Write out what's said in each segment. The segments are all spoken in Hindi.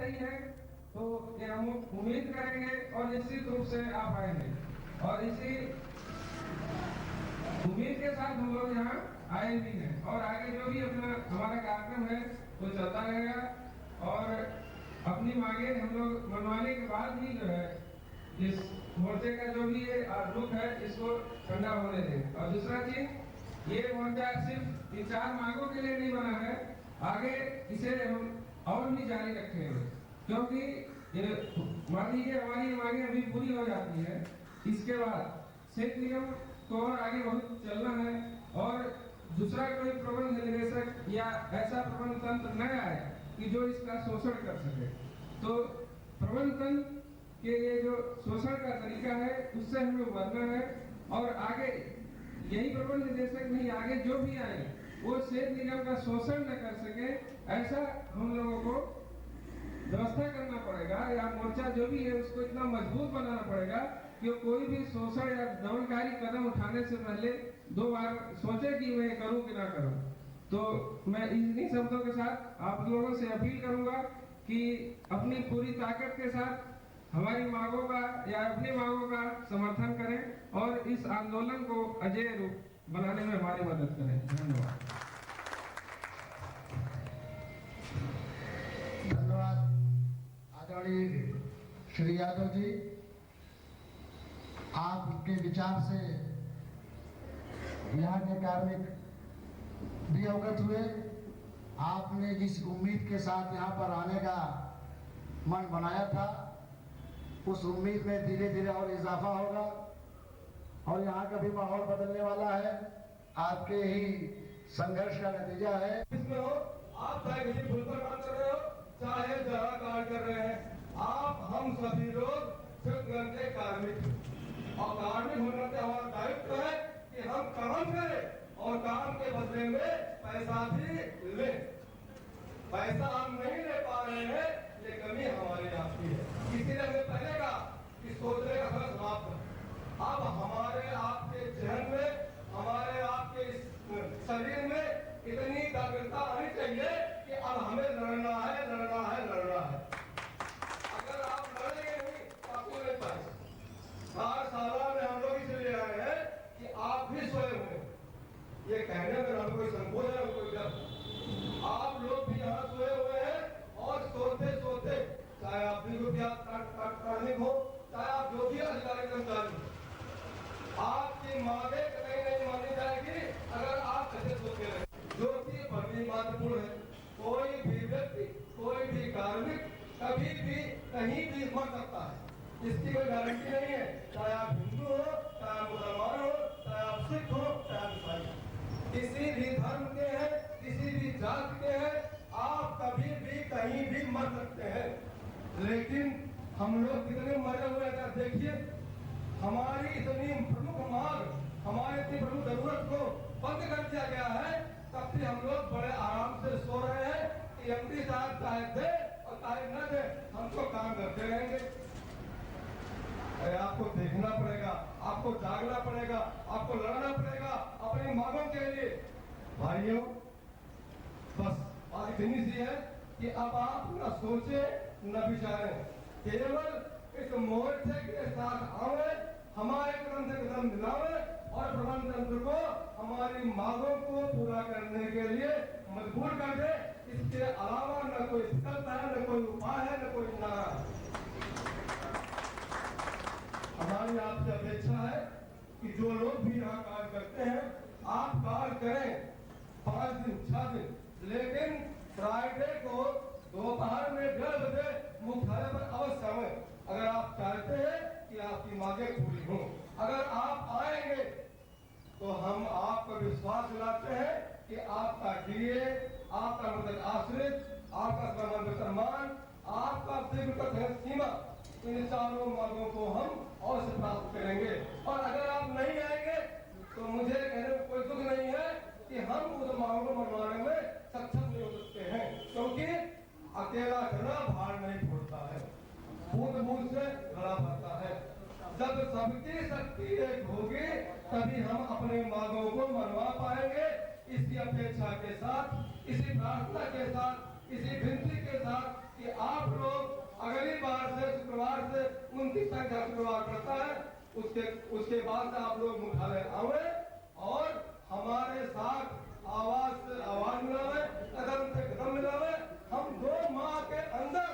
सही है तो ये हम उम्मीद करेंगे और निश्चित रूप से आप आएंगे और इसी उम्मीद के साथ हम लोग यहाँ आए भी हैं और आगे जो भी अपना हमारा कार्यक्रम है वो चलता रहेगा और अपनी मांगे हम लोग मनवाने के बाद भी जो है इस मोर्चे का जो भी ये रुख है इसको ठंडा होने दें। और दूसरा चीज, ये मोर्चा सिर्फ इन 4 मांगों के लिए नहीं बना है, आगे इसे हम और भी जारी रखेंगे क्योंकि ये मान लीजिए हमारी मांगे अभी पूरी हो जाती है, इसके बाद सेठ निगम को और आगे बहुत चलना है और दूसरा कोई प्रबंध निदेशक या ऐसा प्रबंध तंत्र न आए कि जो इसका शोषण कर सके। तो प्रबंध तंत्र के ये जो शोषण का तरीका है उससे हमें उबरना है और आगे यही प्रबंध निदेशक नहीं, आगे जो भी आए वो सेठ निगम का शोषण न कर सके, ऐसा हम लोगों को व्यवस्था करना पड़ेगा या मोर्चा जो भी है उसको इतना मजबूत बनाना पड़ेगा कि कोई भी शोषण या दमनकारी कदम उठाने से पहले 2 बार सोचे कि मैं करूं कि ना करूं। तो मैं इन्हीं शब्दों के साथ आप लोगों से अपील करूंगा कि अपनी पूरी ताकत के साथ हमारी मांगों का या अपनी मांगों का समर्थन करें और इस आंदोलन को अजेय रूप बनाने में हमारी मदद करें। धन्यवाद। धन्यवाद आदरणीय श्री यादव जी, आपके विचार से यहाँ के कार्मिक भी अवगत हुए। आपने जिस उम्मीद के साथ यहाँ पर आने का मन बनाया था उस उम्मीद में धीरे धीरे और इजाफा होगा और यहाँ का भी माहौल बदलने वाला है। आपके ही संघर्ष का नतीजा है। इसमें हो आप चाहे कहीं खुलकर काम कर रहे हो चाहे जरा कार्य कर रहे हैं, आप हम सभी लोग श्रमजीवी के कार्मिक और कार्मिक होने से हमारा दायित्व है कि हम काम करें और काम के बदले में पैसा भी ले। पैसा हम नहीं ले पा रहे हैं, ये कमी हमारी आपकी है, इसीलिए हमें पहले का कि सोचने का समय समाप्त है। अब हमारे आपके जहन में, हमारे आपके शरीर में इतनी जागरूकता आनी चाहिए कि अब हमें लड़ना है, लड़ना है, लड़ना है। अगर आप लड़ेंगे नहीं तो आपको नहीं पाएंगे। 4 साल में हम लोग इसलिए आए हैं कि आप भी सोए हुए, ये कहने में हम कोई संकोच है, कोई डर। आप लोग भी यहाँ सोए हुए हैं और सोते सोते चाहे आप भी रुपया कार्मिक हो चाहे आप जो भी अधिकारी कर्मचारी हो, आपकी मांगे कहीं नहीं मानी जाएगी अगर आप ऐसे सोते रहे, जो कि बड़ी महत्वपूर्ण है। कोई भी व्यक्ति, कोई भी कार्मिक कभी भी कहीं भी मर सकता है, इसकी कोई गारंटी नहीं है। चाहे आप हिंदू हो, चाहे आप मुसलमान हो, चाहे आप सिख हो, चाहे आप ईसाई हो, किसी भी धर्म के हैं, किसी भी जात के हैं, आप कभी भी कहीं भी मर सकते हैं। लेकिन हम लोग कितने मरे हुए हैं देखिए। हमारी इतनी प्रमुख मांग, हमारी इतनी प्रमुख जरूरत को बंद कर दिया गया है, तब भी हम लोग बड़े आराम से सो रहे हैं कि एमपी साहब चाहे दे और चाहे न दे हमको काम करते रहेंगे। आपको देखना पड़ेगा, आपको जागना पड़ेगा, आपको लड़ना पड़ेगा अपनी मांगों के लिए। भाइयों, बस बात इतनी सी है कि अब आप न सोचे न विचारें, केवल इस मोर्चे के साथ आवे, हमारे कदम से कदम मिलावे और प्रबंध तंत्र को हमारी मांगों को पूरा करने के लिए मजबूर कर दे। इसके अलावा न कोई विकल्प है, न कोई उपाय है, न कोई नारा है। हमारी आपसे अपेक्षा है कि जो लोग भी यहाँ कार्य करते हैं आप कार्य करें 5 दिन 6 दिन, लेकिन फ्राइडे को दोपहर में 1:30 बजे मुख्यालय पर अवश्य आएं अगर आप चाहते हैं कि आपकी मांगे पूरी हों। अगर आप आएंगे तो हम आपको विश्वास दिलाते हैं कि आपका डीए, आपका मदद आश्रित, आपका सम्मान, आपका दीर्घकालीन सीमा, इन 4 मांगों को हम अवश्य प्राप्त करेंगे। और अगर आप नहीं आएंगे तो मुझे कहने में कोई दुख नहीं है कि हम उस मांगों को मनवाने में सक्षम नहीं हो सकते हैं, क्योंकि अकेला घड़ा भार नहीं फोड़ता है, बूंद बूंद से घड़ा भरता है। जब सबकी शक्ति एक होगी तभी हम अपने मांगों को मनवा पाएंगे। इसी अपेक्षा के साथ, इसी प्रार्थना के साथ, इसी विनती के साथ कि आप लोग अगली बार से शुक्रवार से 29 तक का शुक्रवार पड़ता है, उसके बाद से आप लोग मुख्यालय आवे और हमारे साथ आवाज से आवाज मिलावे, कदम से कदम मिलावे। हम 2 माह के अंदर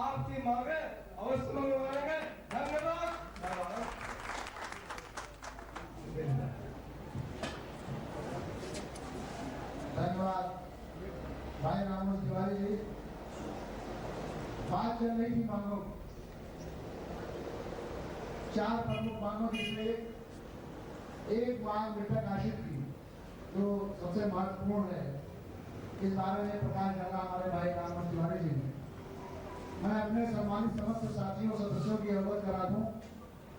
आपकी मांगे अवश्य मंगवाएंगे। धन्यवाद। धन्यवाद भाई रामोस तिवारी जी। बात चल रही थी मांगों, 4 प्रमुख मांगों जिसमें एक मांग मृतक आशिक की जो सबसे महत्वपूर्ण है। इस बारे में प्रकाश डाला हमारे भाई रामोस तिवारी जी ने। मैं अपने सम्मानित समस्त साथियों सदस्यों की अवगत करा दूं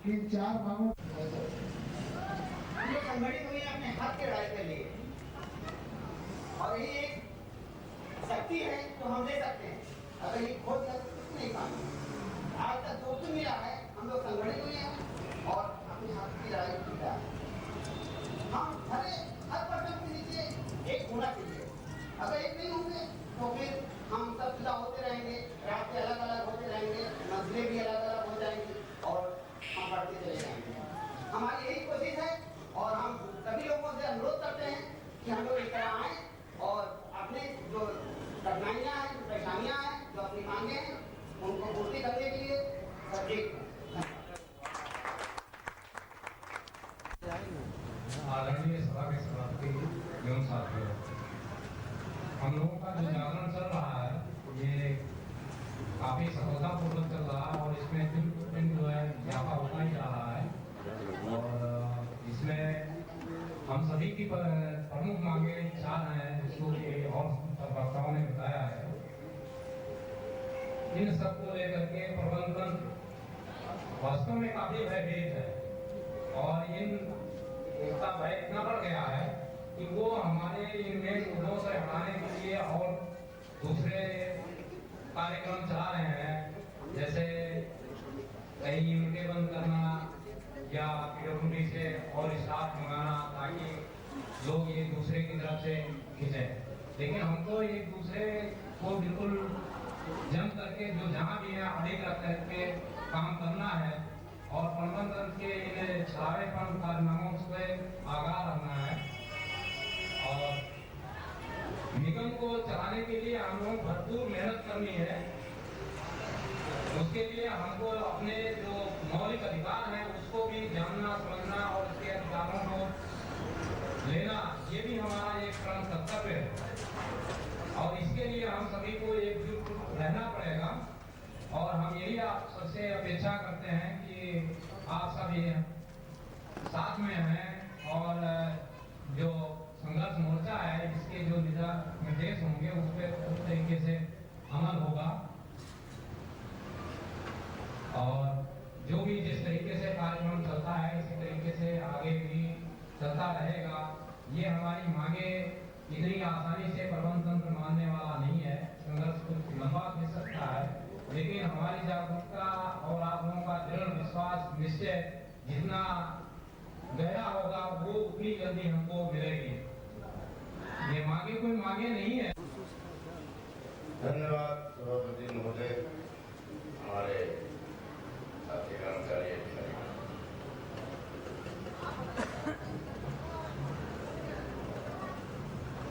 कि इन 4 मांगों संगठित हुई अपने हक की लड़ाई के लिए, और ये एक शक्ति है जो हम दे सकते हैं। अगर ये खो दिया तो कुछ नहीं काम। आज तक जो कुछ मिला है, हम लोग संगठित हुए हैं और अपने हक की लड़ाई जीता है। हम हर पर्सन के नीचे एक होना चाहिए। अगर एक नहीं होंगे तो फिर हम सब जुदा होते रहेंगे, रास्ते अलग अलग होते रहेंगे, मंजिलें भी अलग अलग हो जाएंगी और हम बढ़ते चले जाएंगे। हमारी यही कोशिश है और हम सभी लोगों से अनुरोध करते हैं कि हम लोग इस तरह आए और अपने जो कठिनाइयाँ हैं, जो परेशानियाँ हैं, जो अपनी मांगे हैं, उनको पूर्ति करने के लिए सब्जेक्ट आदरणीय सभा के सभापति एवं साथियों, हम लोगों का जो जागरण चल रहा है ये काफी सफलतापूर्वक चल रहा है और इसमें दिन पर दिन जो है इजाफा होता ही जा रहा है। और इसमें हम सभी की प्रमुख मांगे 4 हैं जिसको कि और वक्ताओं ने बताया है। इन सबको लेकर के प्रबंधन वास्तव में काफी भयभीत है और इसका भय इतना बढ़ गया है कि वो हमारे इन मेन मुद्दों से हटाने के लिए और दूसरे कार्यक्रम चला रहे हैं, जैसे कहीं यूनिटें बंद करना या पीडब्ल्यूडी से और स्टाफ मंगाना ताकि लोग एक दूसरे की तरफ से खींचे। लेकिन हमको एक दूसरे को बिल्कुल जम करके जो जहाँ भी है अड़िग रख करके काम करना है और प्रबंधन के इन छावेपन कारनामों से आगाह रहना है। और निगम को चलाने के लिए हम लोग भरपूर मेहनत करनी है। उसके लिए हमको अपने जो मौलिक अधिकार हैं उसको भी जानना समझना और उसके अधिकारों को लेना, ये भी हमारा एक परम कर्तव्य है। और इसके लिए हम सभी को एकजुट रहना पड़ेगा और हम यही आप सबसे अपेक्षा करते हैं कि आप सभी साथ में हैं और जो संघर्ष मोर्चा है इसके जो निर्देश होंगे उस पर उस तरीके से अमल होगा और जो भी जिस तरीके से कार्यक्रम चलता है इसी तरीके से आगे भी चलता रहेगा। ये हमारी मांगे इतनी आसानी से प्रबंध तंत्र मानने वाला नहीं है, संघर्ष कुछ लंबा भी सकता है, लेकिन हमारी जागरूकता और आप लोगों का दृढ़ विश्वास निश्चय जितना गहरा होगा वो उतनी जल्दी हमको मिलेगी। ये मांगे कोई मांगे नहीं है। धन्यवाद सभापति महोदय, हमारे साथी कर्मचारी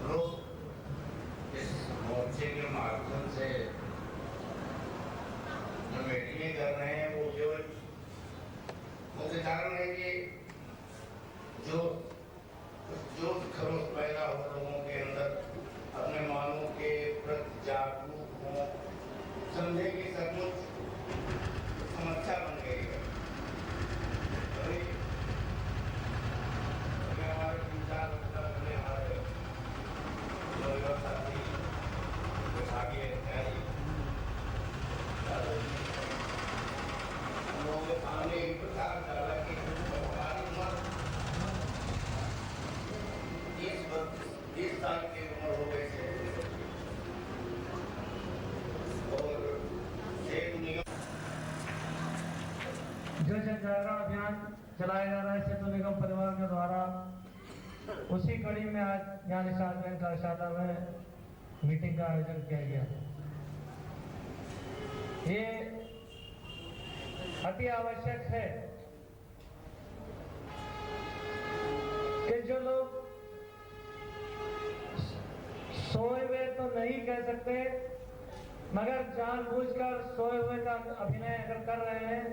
लोग इस मोर्चे के माध्यम से जो मीटिंगें कर रहे हैं वो केवल मुख्य कारण है कि जो खरोश पैदा हो लोगों के अंदर अपने मांगों के प्रति जागरूक हों, समझे कि सचमुच समस्या बन गई है। हमारे 3-4 घंटा पहले हमारे साथी विभागीय अधिकारी हम लोगों के सामने एक प्रकार डाला कि हमारी उम्र 30 साल की उम्र हो गई है और सेतु निगम जो जन जागरण अभियान चलाया जा रहा है सेतु निगम परिवार के द्वारा, उसी कड़ी में आज यहाँ निषाद बैंक कार्यशाला में मीटिंग का आयोजन किया गया। ये अति आवश्यक है कि जो लोग सोए हुए तो नहीं कह सकते, मगर जानबूझकर सोए हुए का अभिनय अगर कर रहे हैं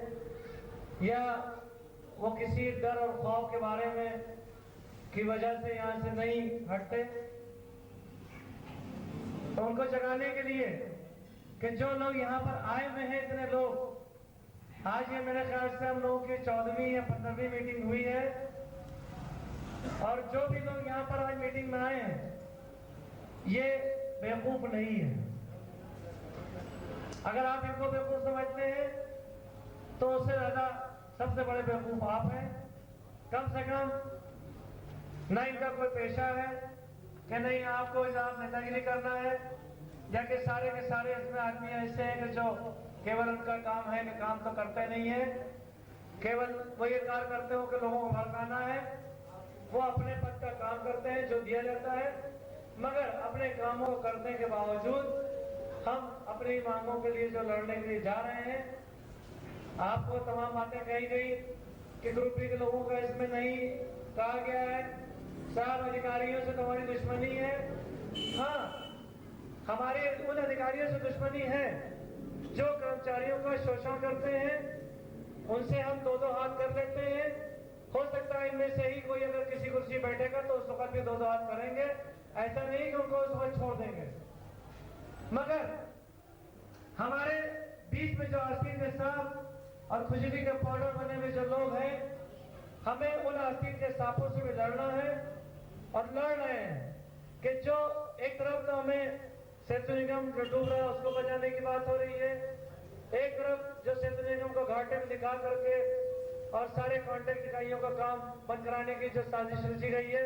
या वो किसी डर और खौफ के बारे में की वजह से यहाँ से नहीं हटते, तो उनको जगाने के लिए कि जो लोग यहाँ पर आए हुए हैं, इतने लोग, आज ये मेरे ख्याल से हम लोगों की 14वीं या 15वीं मीटिंग हुई है, और जो भी लोग यहाँ पर आज मीटिंग में आए हैं ये बेवकूफ नहीं है। अगर आप इनको बेवकूफ समझते हैं तो उससे ज्यादा सबसे बड़े बेवकूफ आप हैं। कम से कम न इनका कोई पेशा है कि नहीं आपको आप नेतागिरी करना है, या कि सारे के सारे इसमें आदमी ऐसे हैं कि जो केवल उनका काम है कि काम तो करते नहीं है, केवल वो ये कार्य करते हो कि लोगों को भड़काना है। वो अपने पद का काम करते हैं जो दिया जाता है, मगर अपने कामों को करने के बावजूद हम अपनी मांगों के लिए जो लड़ने के लिए जा रहे हैं, आपको तमाम बातें कही गई कि ग्रुप बी के लोगों का इसमें नहीं कहा गया है। साहब अधिकारियों से तो हमारी दुश्मनी है, हाँ हमारे उन अधिकारियों से दुश्मनी है जो कर्मचारियों का शोषण करते हैं, उनसे हम दो दो हाथ कर लेते हैं। हो सकता है इनमें से ही कोई अगर किसी कुर्सी बैठेगा तो उस वक्त भी दो दो हाथ करेंगे, ऐसा नहीं कि उनको उस वक्त छोड़ देंगे। मगर हमारे बीच में जो आस्तीन के सांप और खुजली के पाउडर बने हुए जो लोग हैं, हमें उन आस्तीन के सांपों से भी लड़ना है, और लड़ रहे हैं कि जो एक तरफ तो हमें सेतु निगम जो डूब रहा है उसको बचाने की बात हो रही है, एक तरफ जो सेतु निगम को घाटे में दिखा करके और सारे कॉन्ट्रैक्ट इकाइयों का काम बंद कराने की जो साजिश रची गई है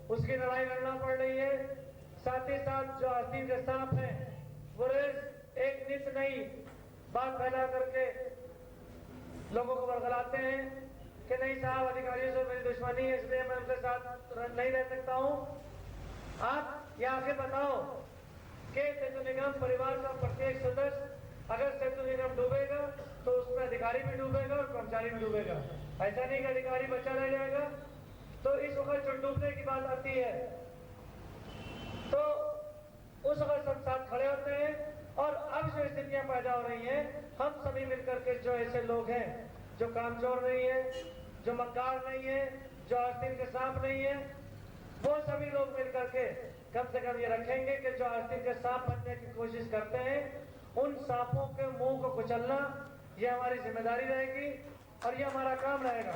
उसकी लड़ाई लड़ना पड़ रही है। साथ ही साथ जो आस्तीन के सांप हैं वो रोज एक नित नई बात फैला करके लोगों को बरगलाते हैं कि नहीं साहब अधिकारियों से मेरी दुश्मनी है इसलिए मैं उनके साथ नहीं रह सकता हूं। आप ये आगे बताओ कि सेतु निगम परिवार का प्रत्येक सदस्य अगर सेतु निगम डूबेगा तो उसमें अधिकारी भी डूबेगा और कर्मचारी भी डूबेगा। ऐसा नहीं कि अधिकारी बचा रह जाएगा। तो इस वक्त जो डूबने की बात आती है तो उस वक्त सब साथ खड़े होते हैं, और अब जो स्थितियां पैदा हो रही हैं, हम सभी मिलकर के जो ऐसे लोग हैं जो कामचोर नहीं है, जो मक्कार नहीं है, जो आस्तीन के सांप नहीं है, वो सभी लोग मिलकर के कम से कम ये रखेंगे कि जो आस्तीन के सांप बनने की कोशिश करते हैं उन सांपों के मुंह को कुचलना ये हमारी जिम्मेदारी रहेगी और ये हमारा काम रहेगा,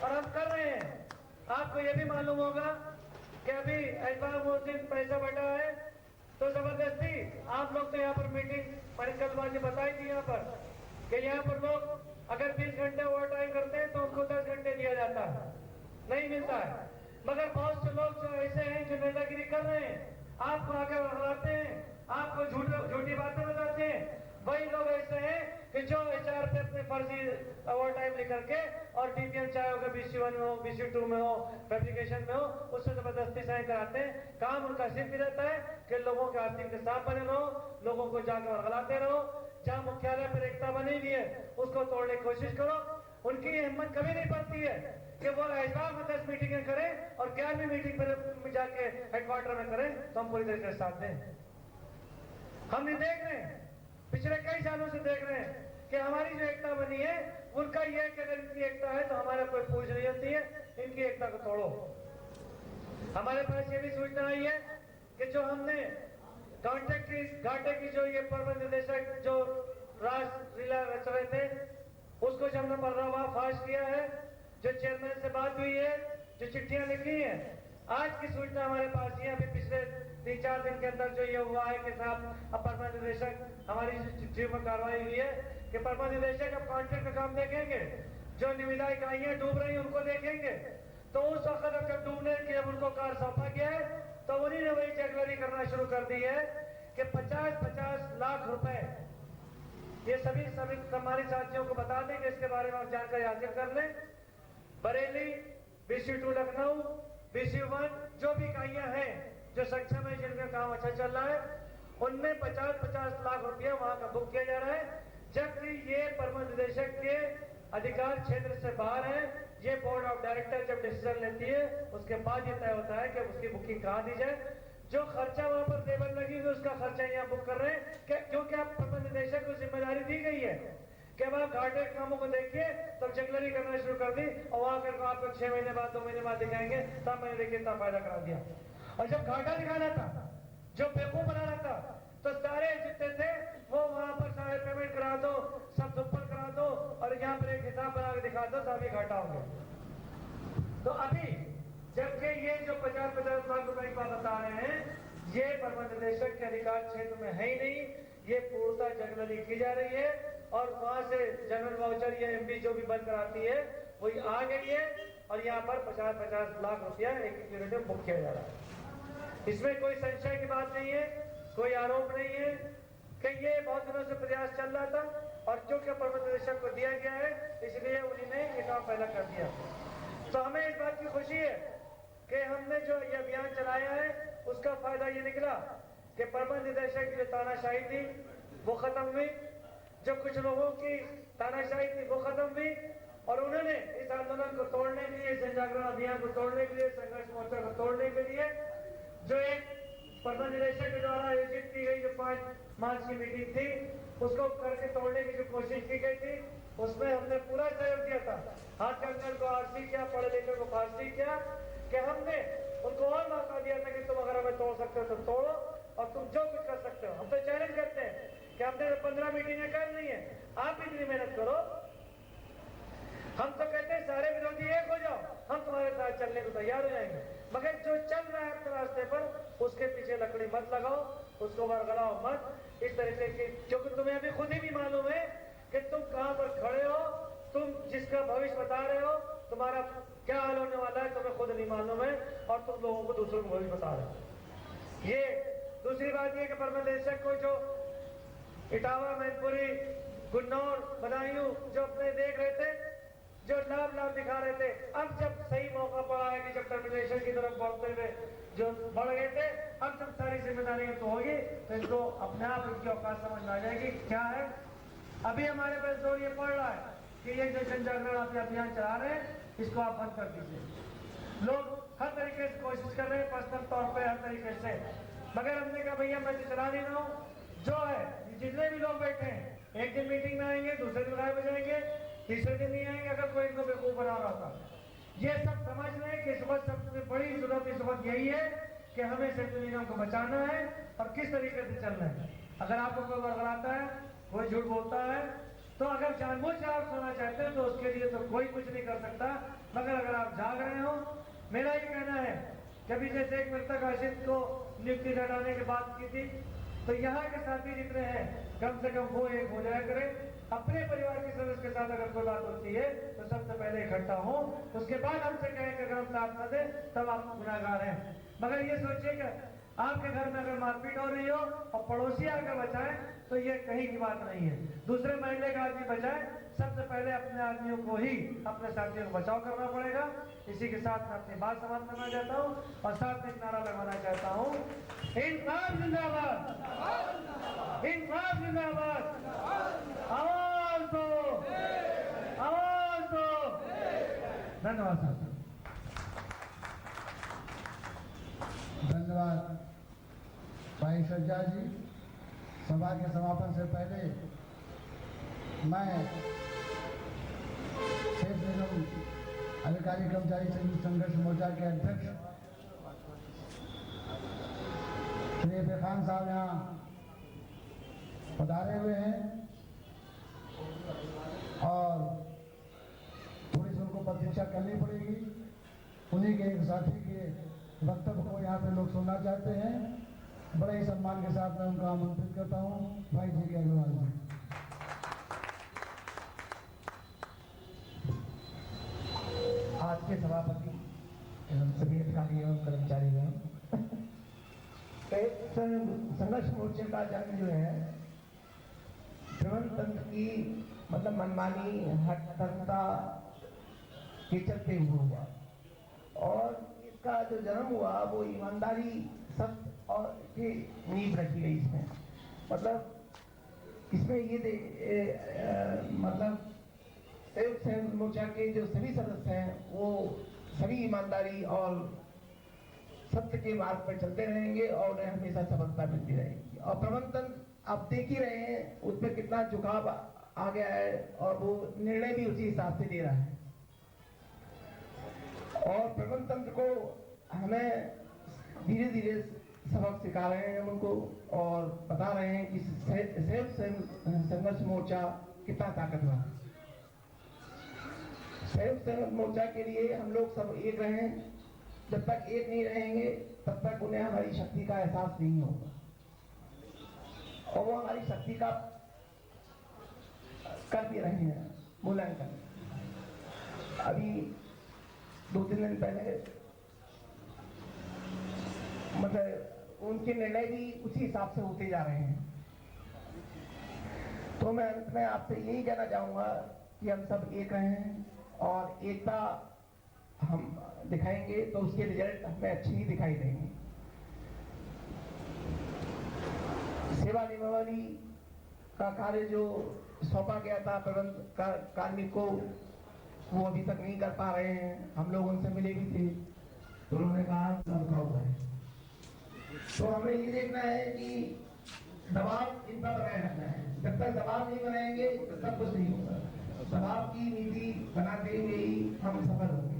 और हम कर रहे हैं। आपको ये भी मालूम होगा कि अभी ऐतवार वो दिन पैसा बटा है तो जबरदस्ती आप लोग तो यहाँ पर मीटिंग परिकल्पना बताई थी यहाँ पर कि यहाँ पर लोग अगर 20 घंटे ओवर टाइम करते हैं तो उनको 10 घंटे दिया जाता है, नहीं मिलता है। मगर बहुत से लोग जो ऐसे हैं जो नेतागिरी कर रहे हैं, आपको आगे बढ़ाते हैं, आपको झूठी बातें बताते हैं, वही लोग ऐसे हैं कि जो एचआर पे अपने फर्जी ओवर टाइम लेकर के और डीपीएम चाहे होगा BC1 में हो, BC2 में हो, फैब्रिकेशन में हो, उससे जबरदस्ती साइन कराते हैं। काम उनका सिर्फ ही रहता है कि लोगों के आस्तीन के साथ बने रहो, लोगों को जाकर बरगलाते रहो, जहाँ मुख्यालय पर एकता बनी हुई है उसको तोड़ने की कोशिश करो। उनकी हिम्मत कभी नहीं पड़ती है कि वो ऐतवार में 10 मीटिंगें करें और 11वीं मीटिंग पर जाके हेडक्वार्टर में करें तो हम पूरी तरीके से साथ दें। हम ये देख रहे हैं, पिछले कई सालों से देख रहे हैं कि हमारी जो एकता बनी है उनका ये है कि अगर इनकी एकता है तो हमारा कोई पूछ नहीं होती है, इनकी एकता को तोड़ो। हमारे पास ये भी सूचना आई है कि जो हमने कॉन्ट्रैक्ट की घाटे की जो ये प्रबंध निदेशक जो रासलीला रच रहे थे उसको जो हमने पर्दाफाश फाश किया है, जो चेयरमैन से बात हुई है, जो चिट्ठियां लिखी है, आज की सूचना हमारे पास ये अभी पिछले 3-4 दिन के अंदर जो ये हुआ है कि साहब अब प्रबंध निदेशक हमारी चिट्ठी पर कार्रवाई हुई है कि प्रबंध निदेशक अब कॉन्ट्रैक्ट का काम देखेंगे, जो निविदा इकाइयां डूब रही उनको देखेंगे। तो उस वक्त जब डूबने की अब उनको कार्य सौंपा गया है तो उन्हीं ने वही जगलरी करना शुरू कर दी है कि 50-50 लाख रुपए ये सभी हमारे साथियों को बता दें कि इसके बारे में आप जानकारी हासिल कर लें। बरेली, BC2 लखनऊ, BC1 जो भी इकाइयां हैं जो सक्षम है जिनका काम अच्छा चल रहा है उनमें 50-50 लाख रुपया वहां का बुक किया जा रहा है, जबकि ये प्रबंध निदेशक के अधिकार क्षेत्र से बाहर है। ये बोर्ड ऑफ डायरेक्टर जब डिसीजन लेती है उसके बाद ये तय होता है कि उसकी बुकिंग कहाँ दी जाए। जो खर्चा वहां पर लेबर लगी हुई उसका खर्चा यहाँ बुक कर रहे हैं, क्योंकि आप प्रबंध निदेशक को जिम्मेदारी दी गई है कि अब आप घाटे के कामों को देखिए, तब जंगलरी करना शुरू कर दी और वहां कर आपको 6 महीने बाद 2 महीने बाद दिखाएंगे, तब मैंने देखिए इतना फायदा करा दिया। और जब घाटा दिखाना था, जो बेवकूफ बनाना था, तो सारे जितने थे वो वहां पर सारे पेमेंट करा दो, सब दुप्पट करा दो और यहाँ पर एक हिसाब बना के दिखा दो, तभी घाटा हो गया। तो अभी जबकि ये जो 50-50 लाख रुपए की बात बता रहे हैं, ये प्रबंध निदेशक के अधिकार क्षेत्र में है ही नहीं, ये पूर्णतः जंगलरी की जा रही है और वहां से जनरल वाउचर या एमपी जो भी बंद कराती है वही आ गई है और यहाँ पर 50-50 लाख रुपया एक यूनिट में बुक किया जा रहा है। इसमें कोई संशय की बात नहीं है, कोई आरोप नहीं है कि ये बहुत दिनों से प्रयास चल रहा था और जो कि प्रबंध निदेशक को दिया गया है, इसलिए उन्होंने ये काम पहला कर दिया। तो हमें इस बात की खुशी है कि हमने जो ये अभियान चलाया है उसका फायदा ये निकला कि प्रबंध निदेशक की जो तानाशाही थी वो खत्म हुई, जो कुछ लोगों की तानाशाही थी वो खत्म हुई और उन्होंने इस आंदोलन को तोड़ने के लिए, जन जागरण अभियान को तोड़ने के लिए, संघर्ष मोर्चा को तोड़ने के लिए जो एक प्रबंध निदेशक के द्वारा आयोजित की गई जो 5 मार्च की मीटिंग थी उसको करके तोड़ने की जो कोशिश की गई थी, उसमें हमने पूरा सहयोग दिया था। हाथ कंकड़ को आरसी किया, पढ़े लिखे को फांसी किया कि हमने उनको और मौका दिया था कि तुम अगर हमें तोड़ सकते हो तो तोड़ो और तुम जो कुछ कर सकते हो। हम तो चैलेंज करते हैं कि हमने 15 मीटिंगें करनी है, आप इतनी मेहनत करो। हम तो कहते हैं सारे विरोधी एक हो जाओ, हम तुम्हारे साथ चलने को तैयार हो जाएंगे, मगर जो चल रहा है अपने रास्ते पर उसके पीछे लकड़ी मत लगाओ, उसको बरगलाओ मत इस तरीके की, क्योंकि तुम्हें अभी खुद ही भी मालूम है कि तुम कहां पर खड़े हो, तुम जिसका भविष्य बता रहे हो, तुम्हारा क्या हाल होने वाला है तुम्हें खुद नहीं मालूम है और तुम लोगों को दूसरों को भविष्य बता रहे हो। ये दूसरी बात यह कि प्रबंध निदेशक को जो इटावा, मैनपुरी, गुन्नौर, बदायूं जो अपने देख रहे थे, जो लाभ दिखा रहे थे, अब जब सही मौका पड़ा है कि जब टर्मिनेशन की तरफ बढ़ते हुए जो बढ़ गए थे, अब जब सारी जिम्मेदारी तो होगी तो इनको अपने आप इनकी औकात समझ में आ जाएगी क्या है। अभी हमारे पास जोर ये पड़ रहा है कि ये जो जन जागरण आप अभियान चला रहे हैं इसको आप बंद कर दीजिए। लोग हर तरीके से कोशिश कर रहे हैं, पर्सनल तौर पर हर तरीके से, मगर हमने कहा भैया मैं तो चला नहीं रहा हूँ, जो है जितने भी लोग बैठे हैं एक दिन मीटिंग में आएंगे, दूसरे दिन गायब हो जाएंगे, तीसरे दिन नहीं आएंगे अगर कोई इनको बेवकूफ बना रहा था। ये सब समझ लें कि इस वक्त सबसे बड़ी जरूरत इस वक्त यही है कि हमें सेंट्रल निगम को बचाना है और किस तरीके से चलना है। अगर आपको कोई बरगलाता है, कोई झूठ बोलता है, तो अगर जानबूझ से आप सोना चाहते हैं तो उसके लिए तो कोई कुछ नहीं कर सकता, मगर अगर आप जाग रहे हो, मेरा ये कहना है कि अभी जैसे एक मृतक आशिक को नियुक्ति हटाने की बात की थी, तो यहाँ के साथी जितने हैं कम से कम वो एक हो जाया करें। अपने परिवार के सदस्य के साथ अगर कोई बात होती है तो सबसे पहले इकट्ठा हो, उसके बाद हमसे कहें कि अगर हम साथ न दें तब आप गुनाहगार हैं। मगर ये सोचिए कि आपके घर में अगर मारपीट हो रही हो और पड़ोसी आकर बचाए तो ये कहीं की बात नहीं है। दूसरे महीने का आदमी बचाए, सबसे पहले अपने आदमियों को ही, अपने साथियों को बचाव करना पड़ेगा। इसी के साथ मैं अपनी बात समाप्त करना चाहता हूँ और साथ में एक नारा लगवाना चाहता हूँ, इंसाफ जिंदाबाद, इंसाफ जिंदाबाद, आवाज दो, आवाज दो। धन्यवाद साहब। धन्यवाद भाई सज्जा जी। सभा के समापन से पहले मैं शेष निगम अधिकारी कर्मचारी संयुक्त संघर्ष मोर्चा के अध्यक्ष श्री इरफान खान साहब यहाँ पधारे हुए हैं और थोड़ी सी उनको प्रतीक्षा करनी पड़ेगी। उन्हीं के एक साथी के वक्तव्य को यहाँ पे लोग सुनना चाहते हैं। बड़े ही सम्मान के साथ मैं उनको आमंत्रित करता हूँ। भाई जी के अग्रवाल जी। आज के सभापति एवं सभी अधिकारी एवं कर्मचारी संघर्ष मोर्चे का जन्म जो है प्रबंध तंत्र की मतलब मनमानी हठतरता के चलते हुआ और इसका जो जन्म हुआ वो ईमानदारी, सत्य और की नींव रखी गई इसमें। मतलब इसमें मतलब संयुक्त मोर्चा के जो सभी सदस्य हैं वो सभी ईमानदारी और सत्य के मार्ग पर चलते रहेंगे और उन्हें हमेशा सफलता मिलती रहेगी। और प्रबंधन तंत्र आप देख ही रहे हैं उस पर कितना झुकाव आ गया है और वो निर्णय भी उसी हिसाब से ले रहा है। और प्रबंधन तंत्र को हमें धीरे धीरे सबक सिखा रहे हैं हम उनको और बता रहे हैं कि संयुक्त संघर्ष मोर्चा कितना ताकतवर है। संयुक्त संघर्ष मोर्चा के लिए हम लोग सब एक रहें। जब तक एक नहीं रहेंगे तब तक उन्हें हमारी शक्ति का एहसास नहीं होगा और वो हमारी शक्ति का कर भी रहे हैं मूल्यांकन। अभी 2-3 दिन पहले मतलब उनके निर्णय भी उसी हिसाब से होते जा रहे हैं। तो मैं अंत में आपसे यही कहना चाहूंगा कि हम सब एक रहें और एकता हम दिखाएंगे तो उसके रिजल्ट हमें अच्छी ही दिखाई देंगे। सेवा निभावनी का कार्य जो सौंपा गया था प्रबंध कार्मिक को वो अभी तक नहीं कर पा रहे हैं। हम लोग उनसे मिले भी थे तो उन्होंने कहा रुका हुआ है। तो हमें ये देखना है कि दबाव इन पर बनाए रखना है। जब तक दबाव नहीं बनाएंगे तब तक कुछ नहीं होगा। दबाव की नीति बनाते हुए ही हम सफल होंगे।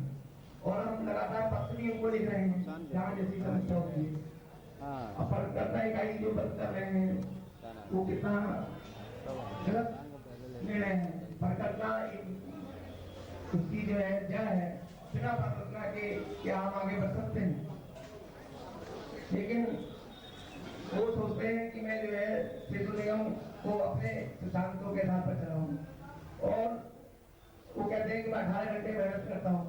और हम लगातार पत्र भी उनको लिख रहे हैं जहाँ जैसी समस्या होती है। अब परिकल्पना इकाई जो बंद कर रहे हैं वो कितना गलत निर्णय है। परिकल्पना उसकी जो है जड़ है बिना परिकल्पना के क्या हम आगे बढ़ सकते हैं। लेकिन वो सोचते हैं कि मैं जो है सेतु निगम को अपने सिद्धांतों के आधार पर चलाऊं और वो कहते हैं कि मैं 18 घंटे मेहनत करता हूँ।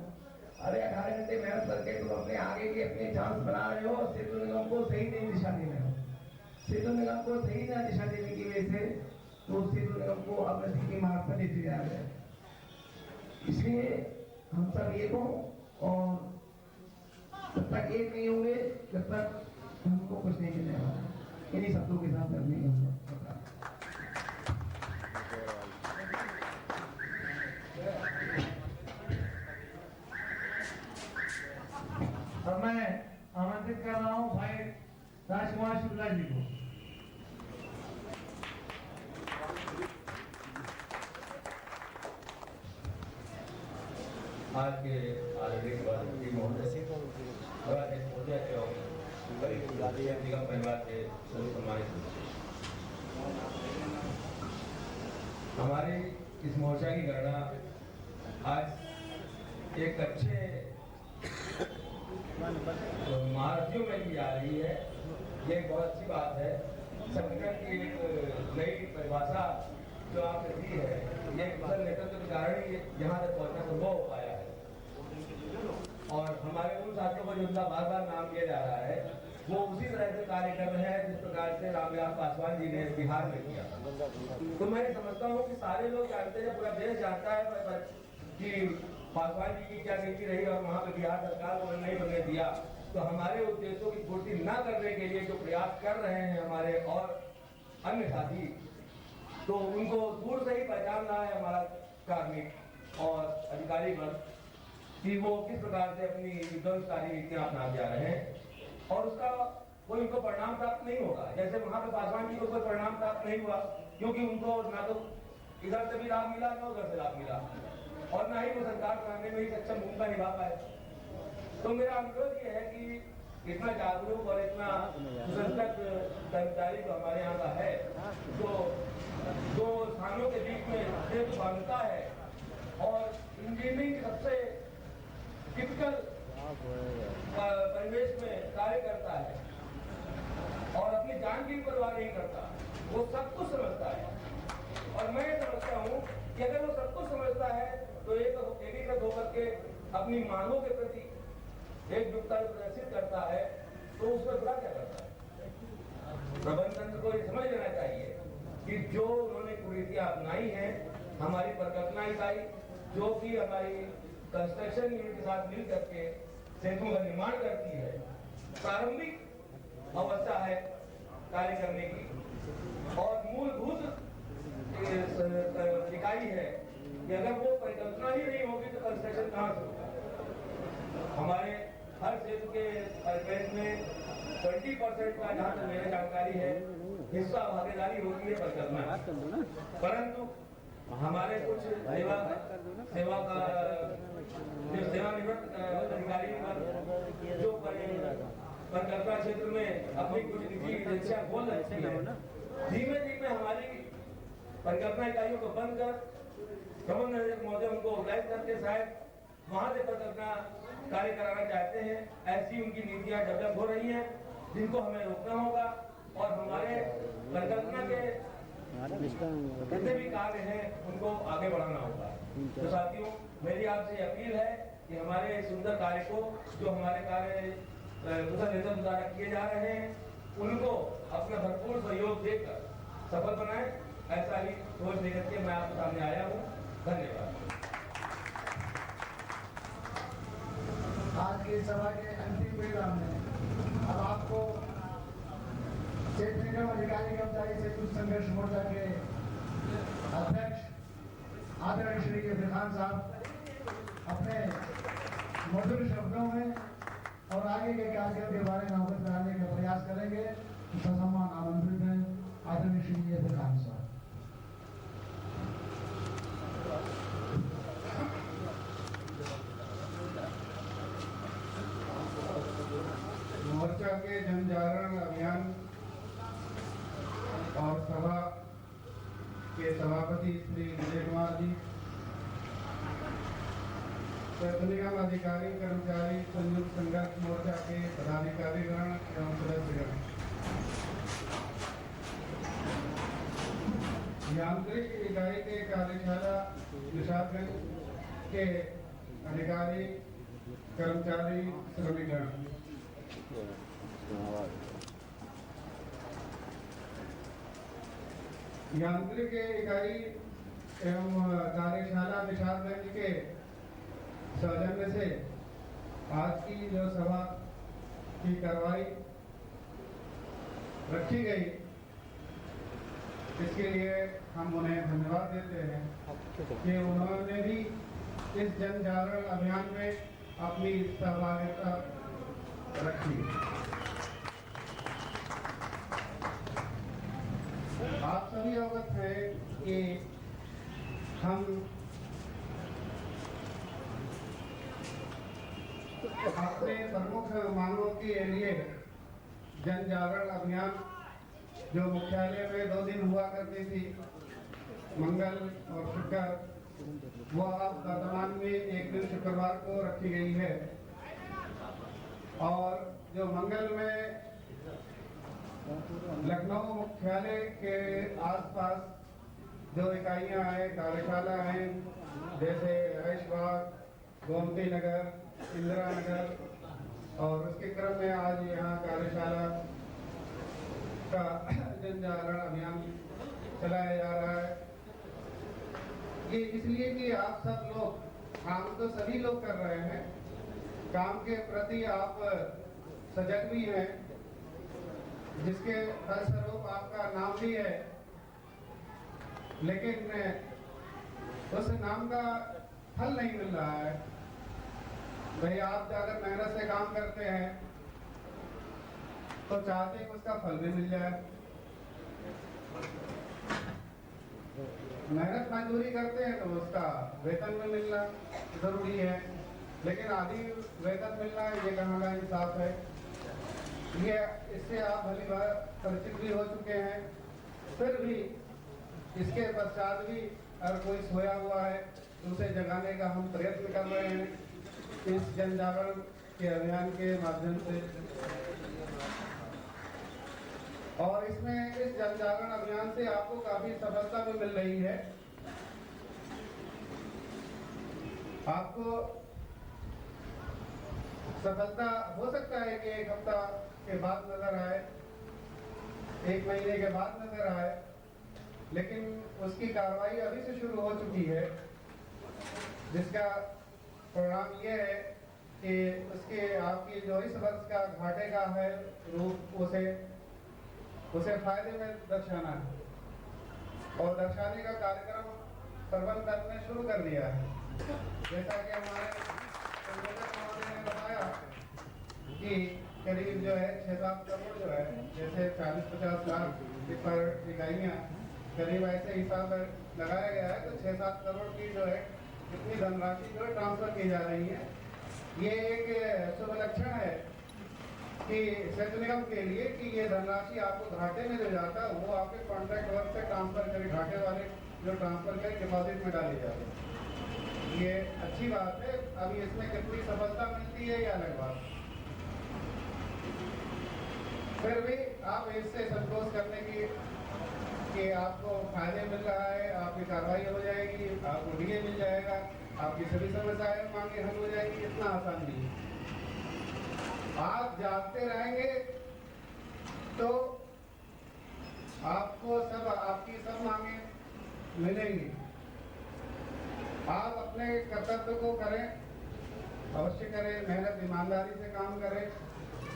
अरे 18 घंटे मेहनत करके तुम अपने आगे के अपने चांस बना रहे हो और सेतु निगम को सही नहीं दिशा दे रहे हो। सेतु निगम को सही ना दिशा देने की वजह से तो सेतु निगम को अवनति के मार्ग पर लेते जा रहे हैं। इसलिए हम सब एक हों और जब तक एक नहीं होंगे जब तक हमको कुछ नहीं मिलने वाला। इन्हीं शब्दों के साथ नहीं होगा। अब मैं आमंत्रित कर रहा हूँ भाई राजकुमार शुक्ला जी को। आज के आयोजित महोदय निगम परिवार के सभी सम्मानित हमारी इस मोर्चा की गणना आज एक अच्छे महारथियों में की जा रही है। ये एक बहुत अच्छी बात है। संगठन की एक नई परिभाषा जो आपने दी है ये कुशल नेतृत्व के कारण ही यहाँ तक पहुँचना संभव हो पाया है। और हमारे उन साथियों को जिनका बार बार नाम लिया जा रहा है वो उसी तरह से कार्य कर रहे हैं जिस प्रकार से रामविलास पासवान जी ने बिहार में किया। तो मैं समझता हूँ कि सारे लोग जानते हैं, पूरा देश जानता है कि पासवान जी की क्या नीति रही और वहाँ पे बिहार सरकार को नहीं बनने दिया। तो हमारे उद्देश्यों की पूर्ति न करने के लिए जो प्रयास कर रहे हैं हमारे और अन्य साथी, तो उनको दूर से ही पहचान रहा है हमारा कार्मिक और अधिकारी वर्ग कि वो किस प्रकार से अपनी विध्वंसकारी नीतियां अपना जा रहे हैं और उसका कोई उनको परिणाम प्राप्त नहीं होगा। जैसे वहां पे पासवान जी को कोई परिणाम प्राप्त नहीं हुआ क्योंकि उनको ना तो इधर से भी लाभ मिला ना उधर से लाभ मिला और ना ही वो सरकार बनाने में ही सक्षम भूमिका निभा पाए। तो मेरा अनुरोध ये है कि इतना जागरूक और इतना सुसंस्कृत कर्मचारी जो हमारे यहाँ का है जो दो स्थानों के बीच में सेतु बांधता है और इंजीनियरिंग सबसे टिपिकल परिवेश में कार्य करता है और अपनी जान की परवाह नहीं करता, वो सब कुछ समझता है। और मैं समझता हूँ कि अगर वो सब कुछ समझता है तो एकीकृत होकर के अपनी मांगों के प्रति एकजुटता प्रदर्शित करता है तो उसमें बुरा क्या करता है। प्रबंधन को ये समझ लेना चाहिए कि जो उन्होंने कुरीतियां अपनाई हैं हमारी परिकल्पना इकाई जो कि हमारी कंस्ट्रक्शन यूनिट के साथ मिल करके सेतु का निर्माण करती है, प्रारंभिक अवस्था है कार्य करने की और मूलभूत इकाई है कि अगर वो परिकल्पना ही नहीं होगी तो कंस्ट्रक्शन कहाँ से होगा। हमारे हर क्षेत्र के परिवेश में 20% का जहाँ तक मेरी जानकारी है हिस्सा भागीदारी होती है परिकल्पना, परंतु हमारे कुछ सेवा का जो सेवानिवृत्त अधिकारी वर्ग जो परिकल्पना क्षेत्र में अपनी कुछ निजी एजेंसियां खोल रखी है, धीमे धीमे हमारी परिकल्पना इकाइयों को बंद कर प्रबंध निदेशक महोदय उनको ऑर्गेनाइज करके शायद वहां से परिकल्पना कार्य कराना चाहते हैं। ऐसी उनकी नीतियां डेवलप हो रही हैं जिनको हमें रोकना होगा और हमारे परिकल्पना के जितने भी कार्य हैं उनको आगे बढ़ाना होगा। तो साथियों, मेरी आपसे अपील है कि हमारे सुंदर कार्य को जो हमारे कार्य कुशल नेतृत्व द्वारा किए जा रहे हैं उनको अपना भरपूर सहयोग देकर सफल बनाएं। ऐसा ही सोच लेकर के मैं आपके सामने आया हूँ। धन्यवाद। आज की सभा के अंतिम परिणाम में अब आपको क्षेत्र निगम अधिकारी कर्मचारी संयुक्त संघर्ष मोर्चा के अध्यक्ष आदरणीय श्री इरफान खान साहब अपने मधुर शब्दों में और आगे के कार्यक्रम के बारे में अवगत कराने का प्रयास करेंगे। सम्मान आमंत्रित हैं आदरणीय श्री इरफान खान साहब। मोर्चा के जन जागरण अभियान और सभा के सभापति श्री विजय कुमार जी, क्षेत्र निगम अधिकारी कर्मचारी संयुक्त संघर्ष मोर्चा के पदाधिकारीगण एवं सदस्यगण, यांत्रिक इकाई के कार्यशाला निषादगंज के अधिकारी कर्मचारी श्रमिकगण, यांत्रिक इकाई एवं कार्यशाला निषादगंज के सौजन्य से आज की जो सभा की कार्रवाई रखी गई, इसके लिए हम उन्हें धन्यवाद देते हैं कि उन्होंने भी इस जन जागरण अभियान में अपनी सहभागिता रखी। आप सभी अवगत हैं कि हम अपने प्रमुख मांगों के लिए जन जागरण अभियान जो मुख्यालय में 2 दिन हुआ करती थी, मंगल और शुक्रवार, वह अब वर्तमान में एक दिन शुक्रवार को रखी गई है। और जो मंगल में लखनऊ मुख्यालय के आसपास जो इकाइयां हैं, कार्यशाला हैं, जैसे ऐशबाग, गोमती नगर, इंदिरा नगर, और उसके क्रम में आज यहाँ कार्यशाला का जन जागरण अभियान चलाया जा रहा है। ये इसलिए कि आप सब लोग, काम तो सभी लोग कर रहे हैं, काम के प्रति आप सजग भी हैं, जिसके फलस्वरूप आपका नाम भी है, लेकिन उस नाम का फल नहीं मिल रहा है। भाई आप अगर मेहनत से काम करते हैं तो चाहते हैं कि उसका फल भी मिल जाए। मेहनत मजदूरी करते हैं तो उसका वेतन भी मिलना जरूरी है, लेकिन आधी वेतन मिलना ये कहाँ का इंसाफ है। ये इससे आप भली बार परिचित भी हो चुके हैं। फिर भी इसके पश्चात भी अगर कोई सोया हुआ है तो उसे जगाने का हम प्रयत्न कर रहे हैं इस जन जागरण के अभियान के माध्यम से। और इसमें इस जन जागरण अभियान से आपको काफी सफलता भी मिल रही है। आपको सफलता हो सकता है कि 1 हफ्ता के बाद नजर आए, 1 महीने के बाद नजर आए, लेकिन उसकी कार्रवाई अभी से शुरू हो चुकी है, जिसका परिणाम ये है कि उसके आपकी जो इस वर्ष का घाटे का है रूप उसे फायदे में दर्शाना है और दर्शाने का कार्यक्रम प्रबंध दल ने शुरू कर दिया है। जैसा कि हमारे संयोजक महोदय ने बताया कि करीब जो है 6-7 करोड़ जो है, जैसे 40-50 लाख पर इकाइयाँ करीब ऐसे हिसाब लगाया गया है, तो 6-7 करोड़ की जो है इतनी धनराशि जो है ट्रांसफर की जा रही है। ये एक शुभ लक्षण है कि क्षेत्र निगम के लिए कि ये धनराशि आपको घाटे में जो जाता है वो आपके कॉन्ट्रैक्ट वर्क से ट्रांसफर करे, घाटे वाले जो ट्रांसफर करे डिपॉजिट में डाली जाती है। ये अच्छी बात है। अभी इसमें कितनी सफलता मिलती है ये अलग बात। फिर भी आप इससे संतोष करने की कि आपको फायदे मिल रहा है, आपकी कार्रवाई हो जाएगी, आपको डीए मिल जाएगा, आपकी सभी समस्याएं मांगे हल हो जाएगी, इतना आसान नहीं है। आप जागते रहेंगे तो आपको आपकी सब मांगे मिलेंगी। आप अपने कर्तव्य को करें, अवश्य करें, मेहनत ईमानदारी से काम करें,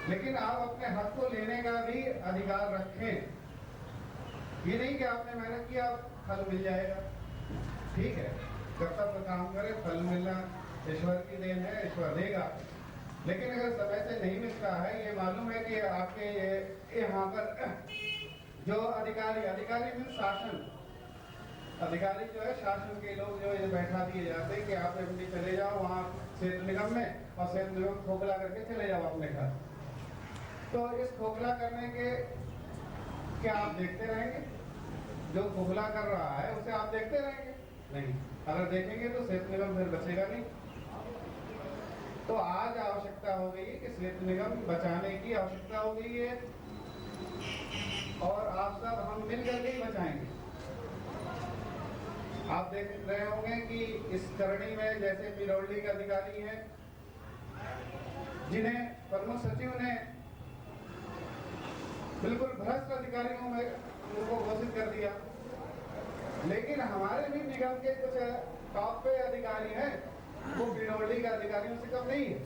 लेकिन आप अपने हक को लेने का भी अधिकार रखें। ये नहीं कि आपने मेहनत किया फल मिल जाएगा। ठीक है, कर्तव्य काम करें, फल मिलना ईश्वर की देन है, ईश्वर देगा। लेकिन अगर समय से नहीं मिल रहा है, ये मालूम है कि आपके यहाँ पर जो अधिकारी मीन शासन, अधिकारी जो है शासन के लोग जो ये बैठा दिए जाते हैं कि आप एमडी चले जाओ वहाँ क्षेत्र निगम में और क्षेत्र निगम खोखला करके चले जाओ अपने घर। तो इस खोखला करने के क्या आप देखते रहेंगे? जो खोखला कर रहा है उसे आप देखते रहेंगे? नहीं। अगर देखेंगे तो क्षेत्र निगम फिर बचेगा नहीं। तो आज आवश्यकता हो गई है कि क्षेत्र निगम बचाने की आवश्यकता हो गई है और आप सब हम मिलकर के ही बचाएंगे। आप देख रहे होंगे कि इस करणी में जैसे पिरौली के अधिकारी हैं जिन्हें प्रमुख सचिव ने बिल्कुल भ्रष्ट अधिकारियों में उनको घोषित कर दिया, लेकिन हमारे भी निगम के कुछ टॉप पे अधिकारी हैं वो पिरौली के अधिकारियों से कम नहीं है।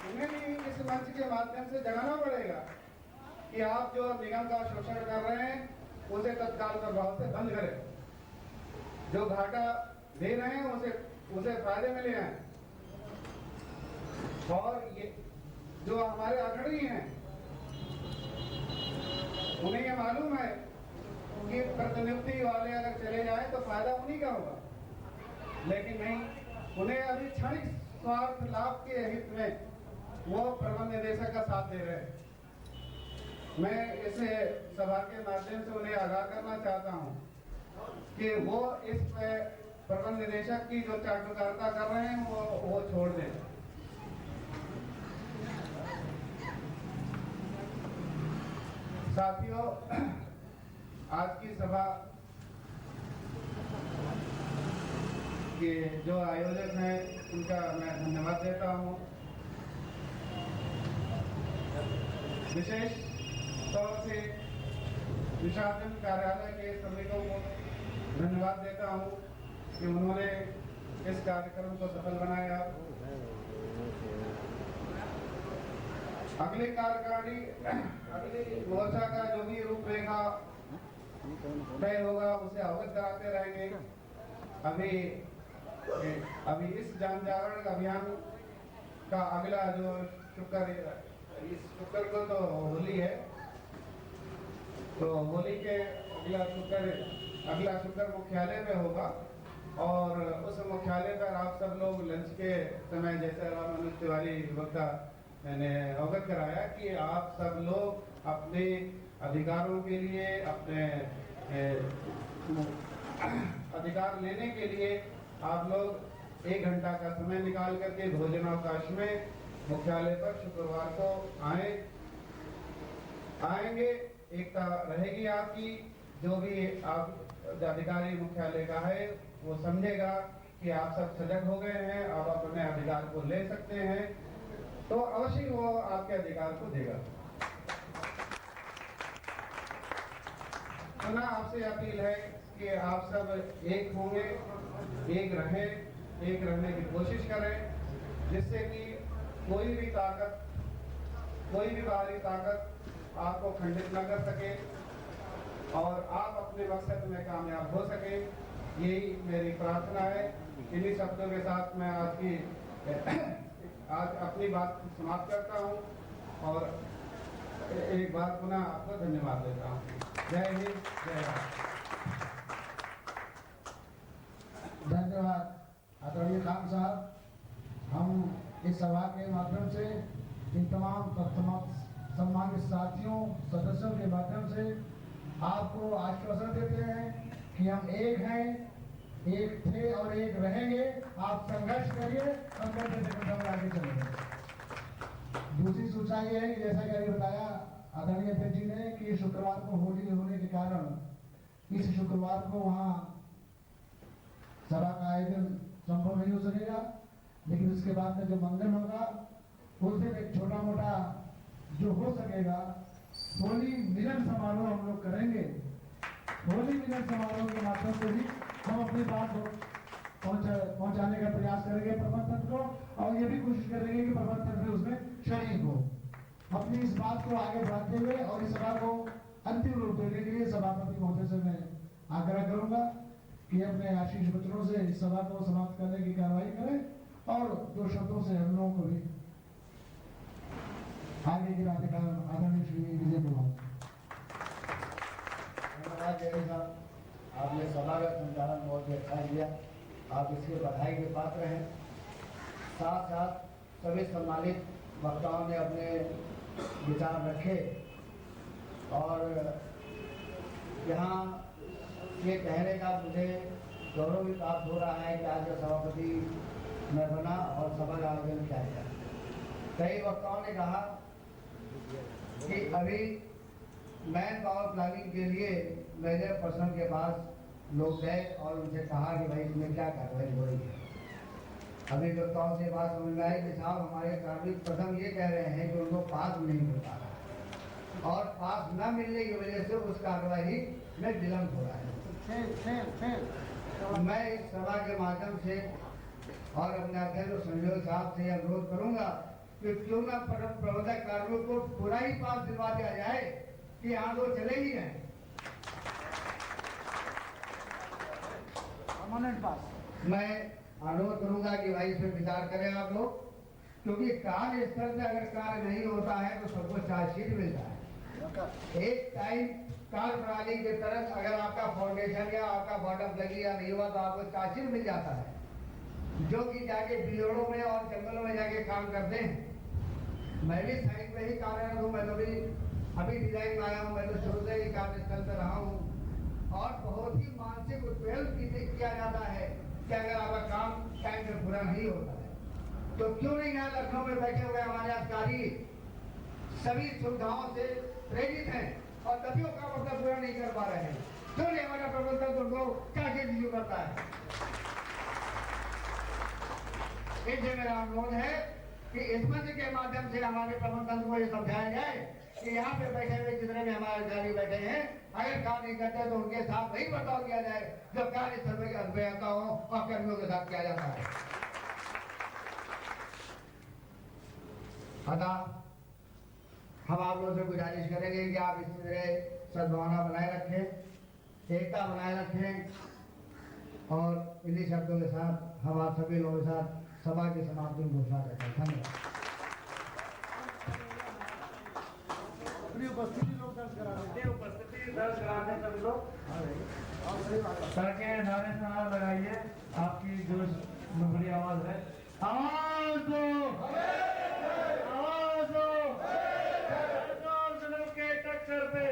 उन्हें भी इस मंच के माध्यम से जगाना पड़ेगा कि आप जो निगम का शोषण कर रहे हैं उसे तत्काल प्रभाव से बंद करें। जो घाटा दे रहे हैं उसे फायदे मिले हैं। और ये जो हमारे अग्रणी हैं उन्हें ये मालूम है कि प्रतिनियुक्ति वाले अगर चले जाएं तो फायदा उन्हीं का होगा, लेकिन नहीं, उन्हें अभी क्षणिक स्वार्थ लाभ के हित में वो प्रबंध निदेशक का साथ दे रहे हैं। मैं इसे सभा के माध्यम से उन्हें आगाह करना चाहता हूं कि वो इस प्रबंध निदेशक की जो चाटुकारिता कर रहे हैं वो छोड़ दें। साथियों, आज की सभा के जो आयोजक हैं उनका मैं धन्यवाद देता हूं। विशेष तौर से विशासन कार्यालय के श्रमिकों को धन्यवाद देता हूं कि उन्होंने इस कार्यक्रम को सफल बनाया। अगली कार्यकारिणी, अगली मोर्चा का जो भी रूपरेखा तय होगा उसे अवगत कराते रहेंगे। अभी इस जन जागरण अभियान का अगला जो शुक्र, इस शुक्र को तो होली है, तो होली के अगला शुक्र मुख्यालय में होगा और उस मुख्यालय पर आप सब लोग लंच के समय, जैसे मनोज तिवारी वक्ता मैंने अवगत कराया कि आप सब लोग अपने अधिकारों के लिए, अपने अधिकार लेने के लिए आप लोग 1 घंटा का समय निकाल करके भोजनावकाश में मुख्यालय पर शुक्रवार को आएंगे। एकता रहेगी आपकी। जो भी आप अधिकारी मुख्यालय का है वो समझेगा कि आप सब सजग हो गए हैं, आप अपने अधिकार को ले सकते हैं, तो अवश्य वो आपके अधिकार को देगा। पुनः आपसे अपील है कि आप सब एक होंगे, एक रहें, एक रहने की कोशिश करें। जिससे कि कोई भी बाहरी ताकत आपको खंडित न कर सके और आप अपने मकसद में कामयाब हो सके, यही मेरी प्रार्थना है। इन्हीं शब्दों के साथ मैं आज अपनी बात समाप्त करता हूँ और एक बार पुनः आपको धन्यवाद देता हूँ। जय हिंद, जय भारत। धन्यवाद आदरणीय खान साहब। हम इस सभा के माध्यम से इन तमाम सम्मानित साथियों सदस्यों के माध्यम से आपको आश्वासन देते हैं कि हम एक हैं, एक थे और एक रहेंगे। आप संघर्ष करिए, हम करते आगे चलेंगे। दूसरी सूचना ये है कि जैसा कि अभी बताया आदरणीय अध्यक्ष जी ने कि शुक्रवार को होली होने के कारण इस शुक्रवार को वहाँ सभा का आयोजन संभव नहीं हो सकेगा, लेकिन उसके बाद में जो मंगल होगा उस दिन एक छोटा मोटा जो हो सकेगा होली मिलन समारोह हम लोग करेंगे। होली मिलन समारोह के माध्यम से भी हम अपनी बात पहुंचाने का प्रयास करेंगे प्रबंधन को, और ये भी कोशिश करेंगे कि प्रबंधन भी उसमें शरीक हो। अपनी इस बात को आगे बढ़ाते हुए और इस सभा को अंतिम रूप देने के लिए सभापति महोदय से मैं आग्रह करूंगा कि अपने आशीष वचनों से इस सभा को समाप्त करने की कार्रवाई करें और दो शब्दों से हम लोगों को भी आगे की बातें आदरणीय श्री विजय कुमार। धन्यवाद जय साहब, आपने सभा का संचालन बहुत ही अच्छा किया, आप इसके बधाई के पात्र हैं। साथ साथ सभी सम्मानित वक्ताओं ने अपने विचार रखे और यहाँ ये कहने का मुझे गौरव भी प्राप्त हो रहा है कि आज का सभापति मैं बना और सभा का आयोजन किया गया। कई वक्ताओं ने कहा कि अभी मैन पावर प्लानिंग के लिए मेजर पर्सन के पास लोग गए और उनसे कहा कि भाई इसमें क्या कार्रवाई हो रही है। अभी वक्ताओं से बात समझ में आई कि साहब हमारे कार्मिक प्रथम ये कह रहे हैं कि उनको पास नहीं मिल पा रहा और पास न मिलने की वजह से उस कार्रवाई में विलम्ब हो रहा है। मैं इस सभा के माध्यम से और अपने अध्यक्ष संजय साहब से अनुरोध करूंगा कि क्यों न प्रबंधक कार्मिक को पूरा ही पास दिलवा दिया जाए कि यहाँ तो चले ही हैं। मैं अनुरोध करूंगा कि भाई इस पर विचार करें आप लोग, क्योंकि कार्य स्तर से अगर कार्य नहीं होता है तो सबको चार्जशीट मिलता है। एक टाइम कार्य प्रणाली के तहत अगर आपका फाउंडेशन या आपका बॉटम लगी या नहीं हुआ तो आपको चार्जशीट मिल जाता है, जो कि जाके बिलोड़ों में और जंगलों में जाके काम करते हैं। मैं भी साइड में ही कार्यरत हूँ, मैं तो भी अभी डिजाइन में आया हूँ, मैं तो शुरू से ही कार्यस्थल पर रहा हूँ और बहुत ही मानसिक उत्पीड़न किया जाता है कि अगर आपका काम टाइम पे पूरा नहीं होता है तो क्यों नहीं यहाँ लखनऊ में बैठे हुए हमारे अधिकारी सभी सुविधाओं से प्रेरित हैं और तभी वो काम अपना पूरा नहीं कर पा रहे हैं। क्यों नहीं हमारा प्रबंधन उनको क्या रिव्यू करता है। इसलिए मेरा अनुरोध है कि इस मंच के माध्यम से हमारे प्रबंधन को ये समझाया जाए कि यहाँ पे बैठे हुए जितने भी हमारे अधिकारी बैठे हैं अगर काम नहीं करते तो उनके साथ वही बर्ताव किया जाए जो कार्य सर्वे के अभियंताओं और कर्मियों के साथ किया जाता है। अतः हम आप लोगों से गुजारिश करेंगे कि आप इस तरह सद्भावना बनाए रखें, एकता बनाए रखें और इन्हीं शब्दों के साथ हम आप सभी लोगों के साथ सभा की समाप्ति की घोषणा करते हैं। धन्यवाद। उपस्थिति दर्ज करा दें सभी लोग। करके नारे से नारा लगाइए, आपकी जो बड़ी आवाज है, आवाज दो, आवाज दो, के टक्कर पे